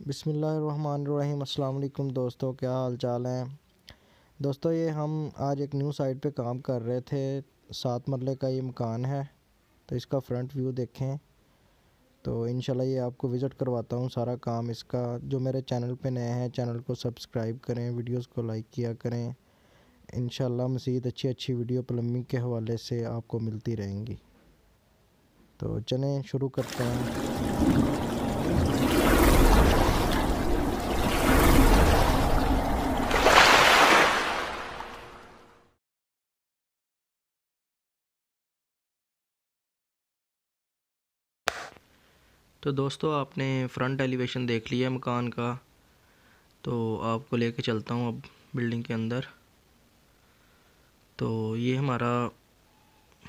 बिस्मिल्लाहिर्रहमानिर्रहीम। अस्सलाम वालेकुम दोस्तों, क्या हाल चाल हैं दोस्तों। ये हम आज एक न्यू साइट पे काम कर रहे थे। 7 मरले का ये मकान है, तो इसका फ्रंट व्यू देखें तो इंशाल्लाह ये आपको विज़िट करवाता हूँ सारा काम इसका। जो मेरे चैनल पे नए हैं, चैनल को सब्सक्राइब करें, वीडियोस को लाइक किया करें। इंशाल्लाह मज़ीद अच्छी अच्छी वीडियो प्लम्बिंग के हवाले से आपको मिलती रहेंगी। तो चलें शुरू करते हैं। तो दोस्तों, आपने फ्रंट एलिवेशन देख लिया मकान का, तो आपको लेके चलता हूँ अब बिल्डिंग के अंदर। तो ये हमारा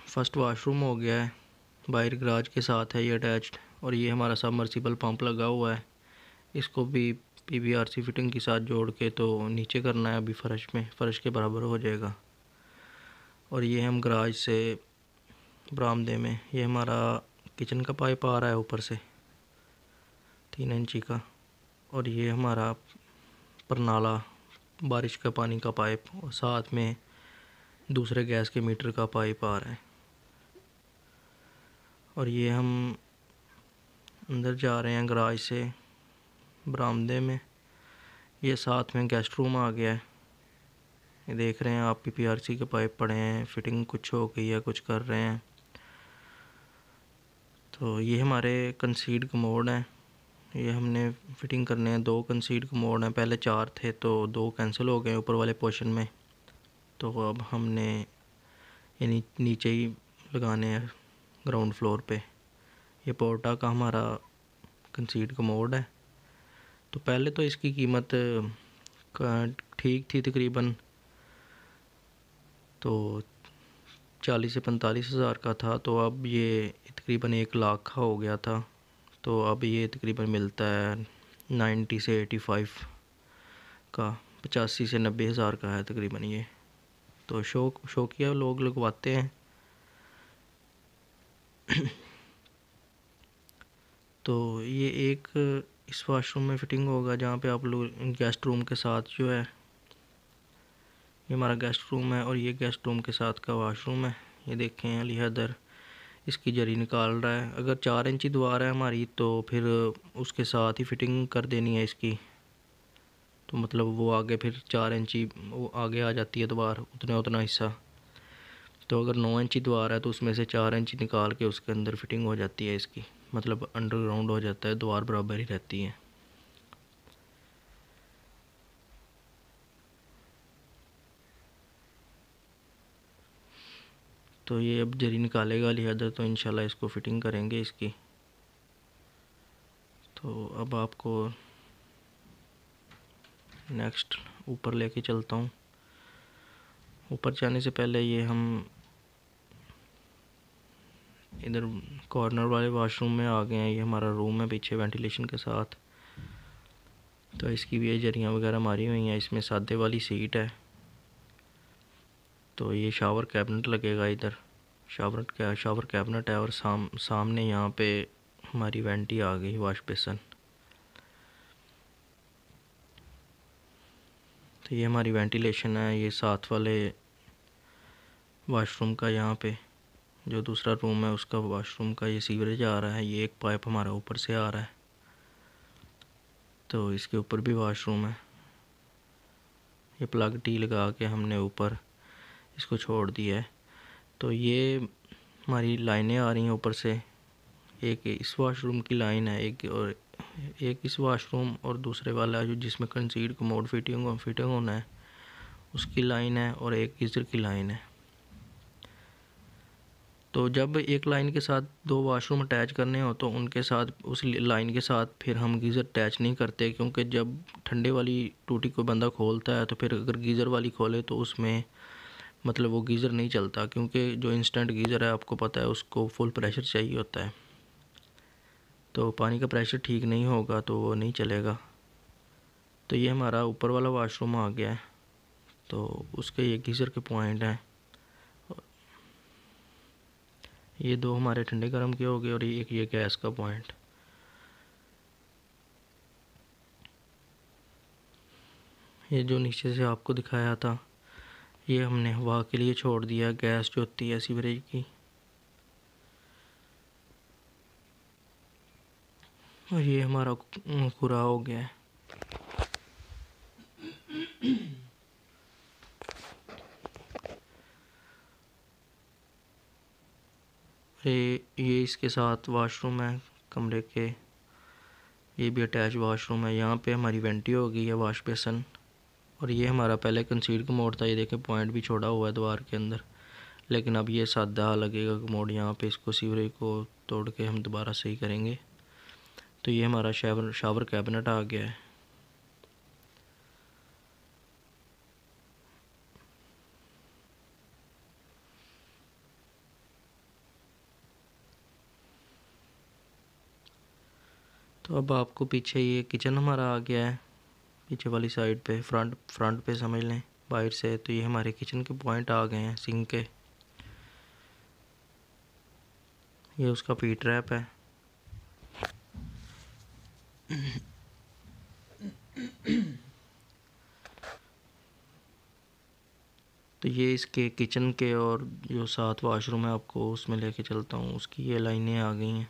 फर्स्ट वाशरूम हो गया है, बाहर गराज के साथ है ये अटैच्ड। और ये हमारा सबमर्सिबल पंप लगा हुआ है, इसको भी पीवीआरसी फिटिंग के साथ जोड़ के तो नीचे करना है। अभी फ़र्श के बराबर हो जाएगा। और ये हम गराज से बरामदे में, ये हमारा किचन का पाइप आ रहा है ऊपर से 3 इंची का। और ये हमारा परनाला बारिश का पानी का पाइप, और साथ में दूसरे गैस के मीटर का पाइप आ रहा है। और ये हम अंदर जा रहे हैं गराज से बरामदे में। ये साथ में गेस्ट रूम आ गया है। ये देख रहे हैं आप, पीवीआरसी के पाइप पड़े हैं, फिटिंग कुछ हो गई है, कुछ कर रहे हैं। तो ये हमारे कंसीड कमोड हैं, ये हमने फिटिंग करने हैं। 2 कंसीड कमोड हैं, पहले 4 थे तो 2 कैंसिल हो गए ऊपर वाले पोर्शन में। तो अब हमने ये नीचे ही लगाने हैं ग्राउंड फ्लोर पे। ये पोर्टा का हमारा कंसीड कमोड है। तो पहले तो इसकी कीमत ठीक थी, तकरीबन तो 40 से 45 हज़ार का था। तो अब ये तकरीबन 1 लाख का हो गया था। तो अब ये तकरीबन मिलता है 90 से 85 का, 85 से 90 हज़ार का है तकरीबन ये। तो शौकिया लोग लगवाते हैं। तो ये एक इस वाशरूम में फ़िटिंग होगा, जहाँ पे आप लोग गेस्ट रूम के साथ जो है, ये हमारा गेस्ट रूम है और ये गेस्ट रूम के साथ का वाशरूम है। ये देखें अली हैदर इसकी जरी निकाल रहा है। अगर 4 इंची दीवार है हमारी, तो फिर उसके साथ ही फिटिंग कर देनी है इसकी। तो मतलब वो आगे फिर 4 इंची वो आगे आ जाती है दीवार, उतना हिस्सा। तो अगर 9 इंची दीवार है तो उसमें से 4 इंची निकाल के उसके अंदर फिटिंग हो जाती है इसकी। मतलब अंडरग्राउंड हो जाता है, दीवार बराबर ही रहती है। तो ये अब जरी निकालेगा लिहाजा, तो इंशाल्लाह इसको फिटिंग करेंगे इसकी। तो अब आपको नेक्स्ट ऊपर लेके चलता हूँ। ऊपर जाने से पहले ये हम इधर कॉर्नर वाले वाशरूम में आ गए हैं। ये हमारा रूम है पीछे वेंटिलेशन के साथ। तो इसकी भी ये जरियाँ वगैरह मारी हुई हैं। इसमें सादे वाली सीट है। तो ये शावर कैबिनेट लगेगा इधर, शावर कैबिनेट है। और सामने यहाँ पे हमारी वेंटी आ गई, वाश बेसन। तो ये हमारी वेंटिलेशन है। ये साथ वाले वाशरूम का, यहाँ पे जो दूसरा रूम है उसका वाशरूम का ये सीवरेज आ रहा है। ये एक पाइप हमारा ऊपर से आ रहा है, तो इसके ऊपर भी वाशरूम है। ये प्लग टी लगा के हमने ऊपर इसको छोड़ दिया है। तो ये हमारी लाइनें आ रही हैं ऊपर से। एक इस वाशरूम की लाइन है, एक इस वाशरूम, और दूसरे वाला जो जिसमें कंसीड कमोड फिटिंग होना है उसकी लाइन है, और एक गीज़र की लाइन है। तो जब एक लाइन के साथ 2 वाशरूम अटैच करने हो तो उनके साथ, उस लाइन के साथ फिर हम गीज़र अटैच नहीं करते, क्योंकि जब ठंडे वाली टूटी को बंदा खोलता है तो फिर अगर गीज़र वाली खोले तो उसमें मतलब वो गीज़र नहीं चलता, क्योंकि जो इंस्टेंट गीज़र है आपको पता है उसको फुल प्रेशर चाहिए होता है। तो पानी का प्रेशर ठीक नहीं होगा तो वो नहीं चलेगा। तो ये हमारा ऊपर वाला वाशरूम आ गया है। तो उसके ये गीज़र के पॉइंट हैं। ये 2 हमारे ठंडे गर्म के हो गए, और एक ये गैस का पॉइंट। ये जो नीचे से आपको दिखाया था ये हमने हवा के लिए छोड़ दिया, गैस जो होती है सीवरेज की। और ये हमारा पूरा हो गया है। ये इसके साथ वाशरूम है कमरे के, ये भी अटैच वाशरूम है। यहाँ पे हमारी वेंटी हो गई है, वॉश बेसन। और ये हमारा पहले कंसील कमोड था, ये देखें पॉइंट भी छोड़ा हुआ है दीवार के अंदर, लेकिन अब ये सादा लगेगा कमोड। यहाँ पे इसको सीवरेज को तोड़ के हम दोबारा सही करेंगे। तो ये हमारा शावर कैबिनेट आ गया है। तो अब आपको पीछे ये किचन हमारा आ गया है, पीछे वाली साइड पे, फ्रंट पे समझ लें बाहर से। तो ये हमारे किचन के पॉइंट आ गए हैं सिंक के। ये उसका पी ट्रैप है। तो ये इसके किचन के और जो साथ वाशरूम है आपको उसमें लेके चलता हूँ, उसकी ये लाइनें आ गई हैं।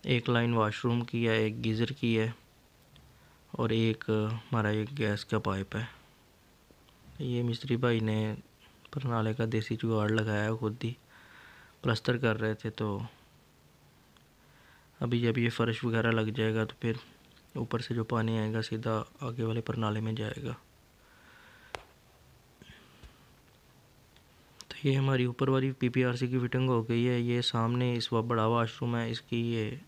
एक लाइन वाशरूम की है, एक गीज़र की है, और एक हमारा एक गैस का पाइप है। ये मिस्त्री भाई ने परनाले का देसी जुगाड़ लगाया, खुद ही प्लास्टर कर रहे थे। तो अभी जब ये फर्श वगैरह लग जाएगा तो फिर ऊपर से जो पानी आएगा सीधा आगे वाले परनाले में जाएगा। तो ये हमारी ऊपर वाली पीपीआरसी की फिटिंग हो गई है। ये सामने इस बड़ा वाशरूम है, इसकी ये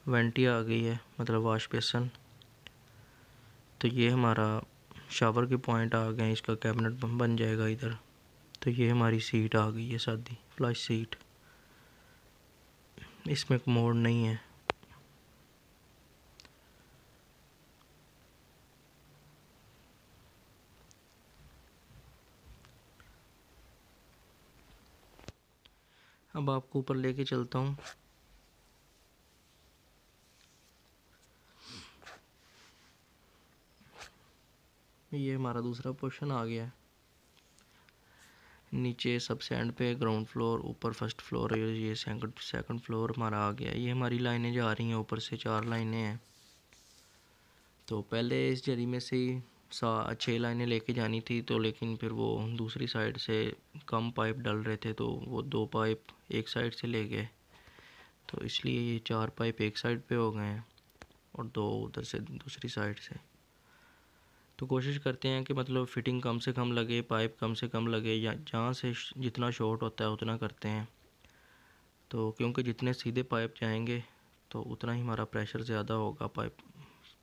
वेंटी आ गई है, मतलब वॉश बेसन। तो ये हमारा शावर के पॉइंट आ गए हैं, इसका कैबिनेट बन जाएगा इधर। तो ये हमारी सीट आ गई है, सादी फ्लश सीट, इसमें कमोड नहीं है। अब आपको ऊपर लेके चलता हूँ। ये हमारा दूसरा पोर्शन आ गया है। नीचे सबसे एंड पे ग्राउंड फ्लोर, ऊपर फर्स्ट फ्लोर, ये सेकंड फ्लोर हमारा आ गया। ये हमारी लाइनें जा रही हैं ऊपर से, 4 लाइनें हैं। तो पहले इस जरी में से ही 6 लाइनें लेके जानी थी, तो लेकिन फिर वो दूसरी साइड से कम पाइप डल रहे थे, तो वो 2 पाइप एक साइड से ले गए। तो इसलिए ये 4 पाइप एक साइड पे हो गए हैं और 2 उधर से दूसरी साइड से। तो कोशिश करते हैं कि मतलब फ़िटिंग कम से कम लगे, पाइप कम से कम लगे, या जहाँ से जितना शॉर्ट होता है उतना करते हैं। तो क्योंकि जितने सीधे पाइप जाएंगे तो उतना ही हमारा प्रेशर ज़्यादा होगा पाइप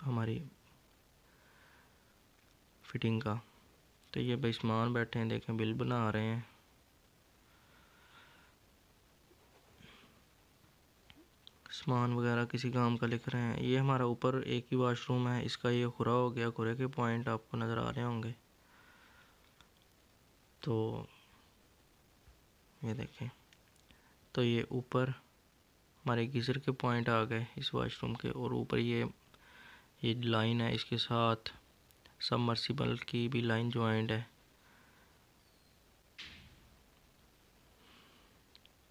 हमारी फ़िटिंग का। तो ये भाई सामान बैठे हैं, देखें बिल बना रहे हैं। सामान वगैरह किसी काम का लिख रहे हैं। ये हमारा ऊपर एक ही वाशरूम है, इसका ये खुरा हो गया, खुरे के पॉइंट आपको नज़र आ रहे होंगे। तो ये देखें, तो ये ऊपर हमारे गीज़र के पॉइंट आ गए इस वाशरूम के, और ऊपर ये लाइन है, इसके साथ सबमर्सिबल की भी लाइन ज्वाइंट है।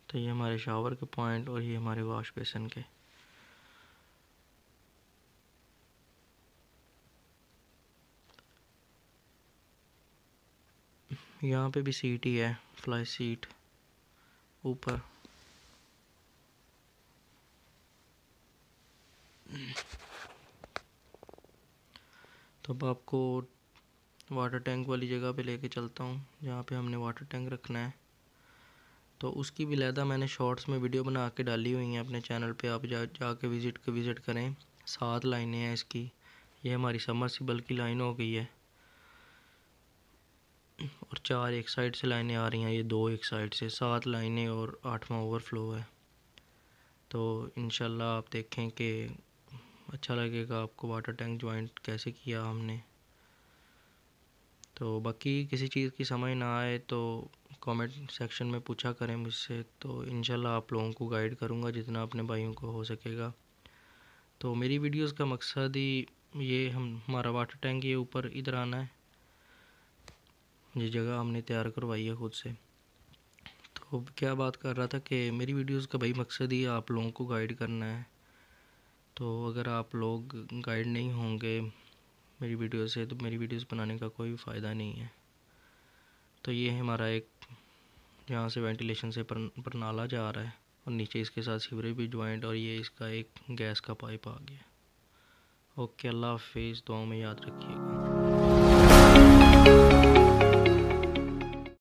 तो ये हमारे शावर के पॉइंट और ये हमारे वॉश बेसन के। यहाँ पे भी सीट ही है, फ्लाई सीट ऊपर। तो अब आपको वाटर टैंक वाली जगह पे लेके चलता हूँ, जहाँ पे हमने वाटर टैंक रखना है। तो उसकी भी लहदा मैंने शॉर्ट्स में वीडियो बना के डाली हुई हैं अपने चैनल पे, आप जाके विज़िट करें। 7 लाइनें हैं इसकी। ये हमारी सबमर्सिबल की लाइन हो गई है, और 4 एक साइड से लाइनें आ रही हैं, ये 2 एक साइड से, 7 लाइनें और 8वां ओवरफ्लो है। तो इंशाल्लाह आप देखें कि अच्छा लगेगा आपको वाटर टैंक जॉइंट कैसे किया हमने। तो बाकी किसी चीज़ की समझ ना आए तो कमेंट सेक्शन में पूछा करें मुझसे, तो इंशाल्लाह आप लोगों को गाइड करूँगा जितना अपने भाइयों को हो सकेगा। तो मेरी वीडियोस का मकसद ही ये हमारा वाटर टैंक ये ऊपर इधर आना है। ये जगह हमने तैयार करवाई है खुद से। तो क्या बात कर रहा था कि मेरी वीडियोस का भाई मकसद ही आप लोगों को गाइड करना है। तो अगर आप लोग गाइड नहीं होंगे मेरी वीडियो से तो मेरी वीडियोस बनाने का कोई फ़ायदा नहीं है। तो ये हमारा एक यहाँ से वेंटिलेशन से परनाला जा रहा है और नीचे इसके साथ सीवरेज भी ज्वाइंट, और ये इसका एक गैस का पाइप आ गया। ओके, अल्लाह हाफिज़, दुआओं में याद रखिएगा।